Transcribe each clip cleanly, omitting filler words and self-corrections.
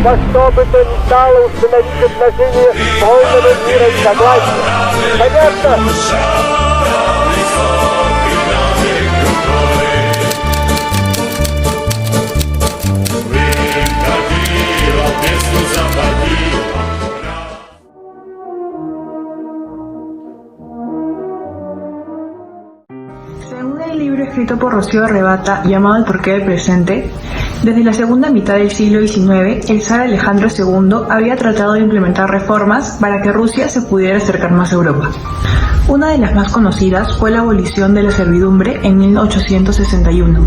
во что бы то ни стало установить отношения полного мира и согласия. Понятно? Según el libro escrito por Rocío Arrebata llamado El porqué del presente, desde la segunda mitad del siglo XIX, el zar Alejandro II había tratado de implementar reformas para que Rusia se pudiera acercar más a Europa. Una de las más conocidas fue la abolición de la servidumbre en 1861.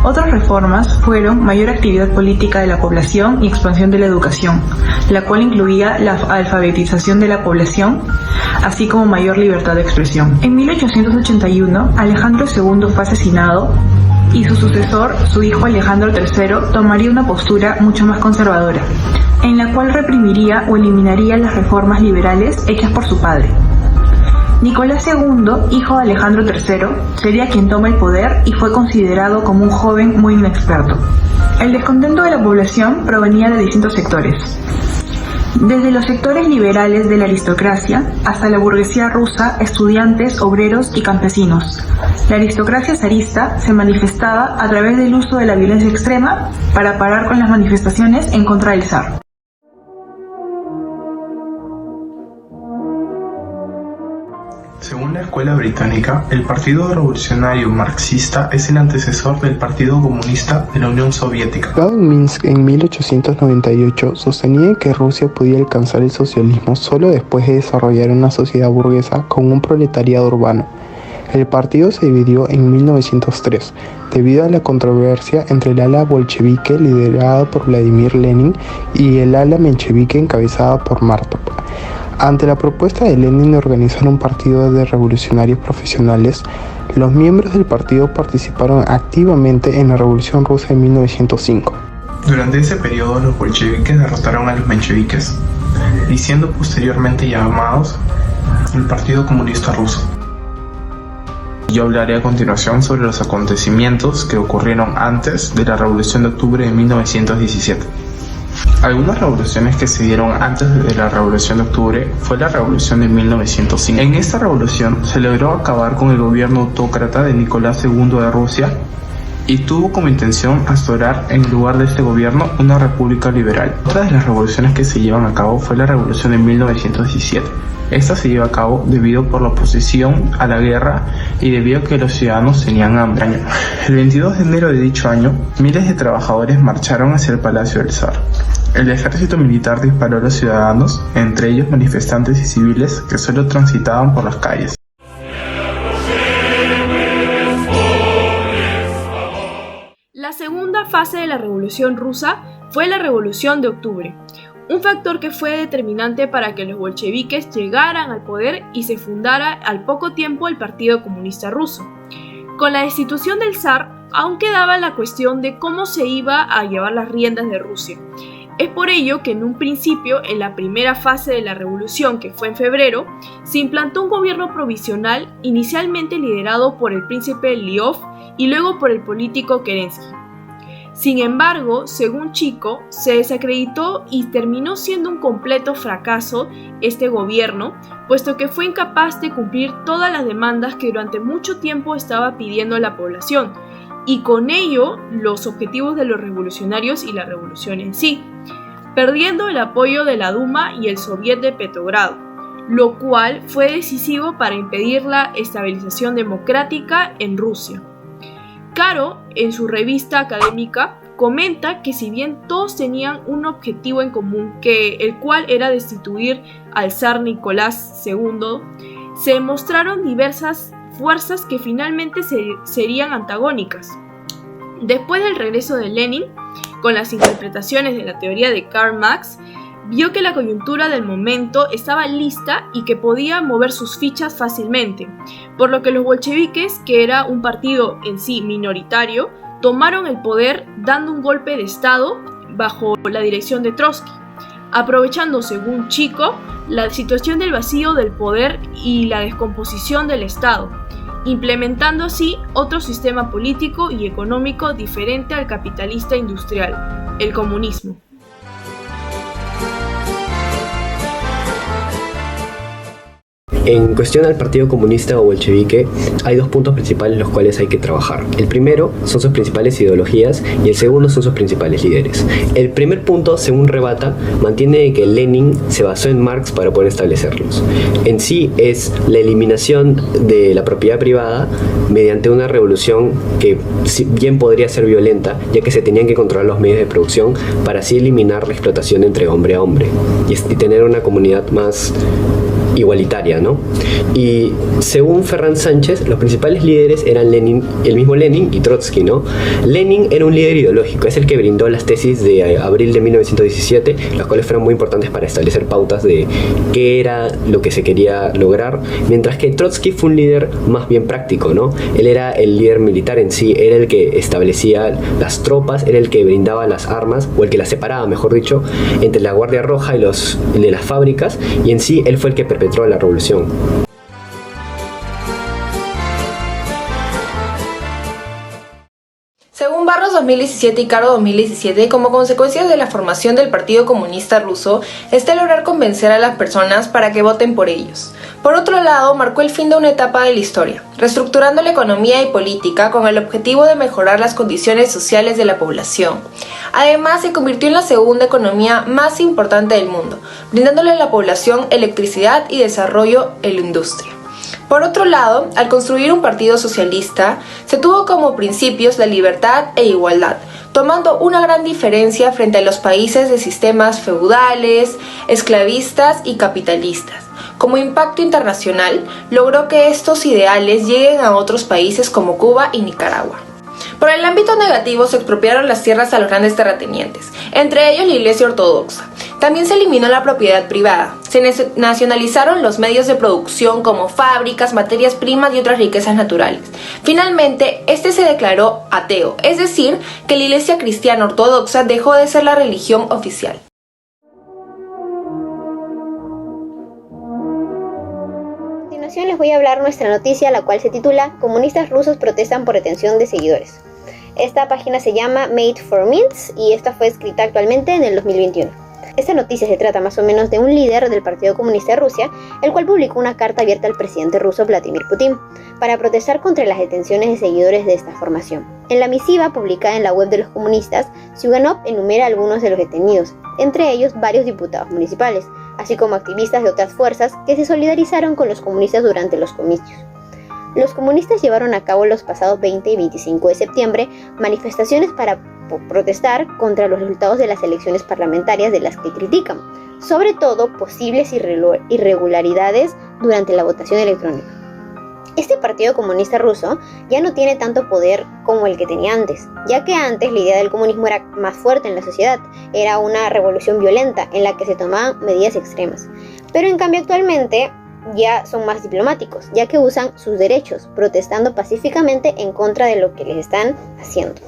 Otras reformas fueron mayor actividad política de la población y expansión de la educación, la cual incluía la alfabetización de la población, así como mayor libertad de expresión. En 1881, Alejandro II fue asesinado y su sucesor, su hijo Alejandro III, tomaría una postura mucho más conservadora, en la cual reprimiría o eliminaría las reformas liberales hechas por su padre. Nicolás II, hijo de Alejandro III, sería quien toma el poder y fue considerado como un joven muy inexperto. El descontento de la población provenía de distintos sectores, desde los sectores liberales de la aristocracia hasta la burguesía rusa, estudiantes, obreros y campesinos. La aristocracia zarista se manifestaba a través del uso de la violencia extrema para parar con las manifestaciones en contra del zar. Según la escuela británica, el Partido Revolucionario Marxista es el antecesor del Partido Comunista de la Unión Soviética. Fundado en Minsk en 1898, sostenía que Rusia podía alcanzar el socialismo solo después de desarrollar una sociedad burguesa con un proletariado urbano. El partido se dividió en 1903, debido a la controversia entre el ala bolchevique liderada por Vladimir Lenin y el ala menchevique encabezada por Martov. Ante la propuesta de Lenin de organizar un partido de revolucionarios profesionales, los miembros del partido participaron activamente en la Revolución Rusa de 1905. Durante ese periodo, los bolcheviques derrotaron a los mencheviques y siendo posteriormente llamados el Partido Comunista Ruso. Yo hablaré a continuación sobre los acontecimientos que ocurrieron antes de la Revolución de Octubre de 1917. Algunas revoluciones que se dieron antes de la Revolución de Octubre fue la Revolución de 1905. En esta revolución se logró acabar con el gobierno autócrata de Nicolás II de Rusia y tuvo como intención instaurar en lugar de este gobierno una república liberal. Otra de las revoluciones que se llevan a cabo fue la Revolución de 1917. Esta se lleva a cabo debido por la oposición a la guerra y debido a que los ciudadanos tenían hambre. El 22 de enero de dicho año, miles de trabajadores marcharon hacia el Palacio del Zar. El ejército militar disparó a los ciudadanos, entre ellos manifestantes y civiles que solo transitaban por las calles. La segunda fase de la Revolución Rusa fue la Revolución de Octubre, un factor que fue determinante para que los bolcheviques llegaran al poder y se fundara al poco tiempo el Partido Comunista Ruso. Con la destitución del zar, aún quedaba la cuestión de cómo se iba a llevar las riendas de Rusia. Es por ello que en un principio, en la primera fase de la revolución, que fue en febrero, se implantó un gobierno provisional inicialmente liderado por el príncipe Liov y luego por el político Kerensky. Sin embargo, según Chico, se desacreditó y terminó siendo un completo fracaso este gobierno, puesto que fue incapaz de cumplir todas las demandas que durante mucho tiempo estaba pidiendo la población, y con ello los objetivos de los revolucionarios y la revolución en sí, perdiendo el apoyo de la Duma y el Soviet de Petrogrado, lo cual fue decisivo para impedir la estabilización democrática en Rusia. Caro, en su revista académica, comenta que si bien todos tenían un objetivo en común, el cual era destituir al zar Nicolás II, se demostraron diversas fuerzas que finalmente serían antagónicas. Después del regreso de Lenin, con las interpretaciones de la teoría de Karl Marx, vio que la coyuntura del momento estaba lista y que podía mover sus fichas fácilmente, por lo que los bolcheviques, que era un partido en sí minoritario, tomaron el poder dando un golpe de estado bajo la dirección de Trotsky, aprovechando, según Chico, la situación del vacío del poder y la descomposición del Estado, implementando así otro sistema político y económico diferente al capitalista industrial, el comunismo. En cuestión al Partido Comunista o bolchevique, hay dos puntos principales en los cuales hay que trabajar. El primero son sus principales ideologías y el segundo son sus principales líderes. El primer punto, según Rebata, mantiene que Lenin se basó en Marx para poder establecerlos. En sí es la eliminación de la propiedad privada mediante una revolución que si bien podría ser violenta, ya que se tenían que controlar los medios de producción para así eliminar la explotación entre hombre a hombre y tener una comunidad más igualitaria, ¿no? Y según Ferran Sánchez, los principales líderes eran Lenin, el mismo Lenin y Trotsky, ¿no? Lenin era un líder ideológico, es el que brindó las tesis de abril de 1917, las cuales fueron muy importantes para establecer pautas de qué era lo que se quería lograr, mientras que Trotsky fue un líder más bien práctico, ¿no? Él era el líder militar en sí, era el que establecía las tropas, era el que brindaba las armas, o el que las separaba, mejor dicho, entre la Guardia Roja y los de las fábricas, y en sí él fue el que perpetró la revolución. Según Barros 2017 y Caro 2017, como consecuencia de la formación del Partido Comunista Ruso, está lograr convencer a las personas para que voten por ellos. Por otro lado, marcó el fin de una etapa de la historia, reestructurando la economía y política con el objetivo de mejorar las condiciones sociales de la población. Además, se convirtió en la segunda economía más importante del mundo, brindándole a la población electricidad y desarrollo en la industria. Por otro lado, al construir un partido socialista, se tuvo como principios la libertad e igualdad, tomando una gran diferencia frente a los países de sistemas feudales, esclavistas y capitalistas. Como impacto internacional, logró que estos ideales lleguen a otros países como Cuba y Nicaragua. Por el ámbito negativo se expropiaron las tierras a los grandes terratenientes, entre ellos la Iglesia Ortodoxa. También se eliminó la propiedad privada, se nacionalizaron los medios de producción como fábricas, materias primas y otras riquezas naturales. Finalmente, este se declaró ateo, es decir, que la Iglesia Cristiana Ortodoxa dejó de ser la religión oficial. A continuación les voy a hablar nuestra noticia, la cual se titula Comunistas rusos protestan por detención de seguidores. Esta página se llama Made for Minsk y esta fue escrita actualmente en el 2021. Esta noticia se trata más o menos de un líder del Partido Comunista de Rusia, el cual publicó una carta abierta al presidente ruso Vladimir Putin para protestar contra las detenciones de seguidores de esta formación. En la misiva publicada en la web de los comunistas, Zyuganov enumera algunos de los detenidos, entre ellos varios diputados municipales, así como activistas de otras fuerzas que se solidarizaron con los comunistas durante los comicios. Los comunistas llevaron a cabo los pasados 20 y 25 de septiembre manifestaciones para protestar contra los resultados de las elecciones parlamentarias de las que critican, sobre todo posibles irregularidades durante la votación electrónica. Este Partido Comunista Ruso ya no tiene tanto poder como el que tenía antes, ya que antes la idea del comunismo era más fuerte en la sociedad, era una revolución violenta en la que se tomaban medidas extremas, pero en cambio actualmente ya son más diplomáticos, ya que usan sus derechos, protestando pacíficamente en contra de lo que les están haciendo.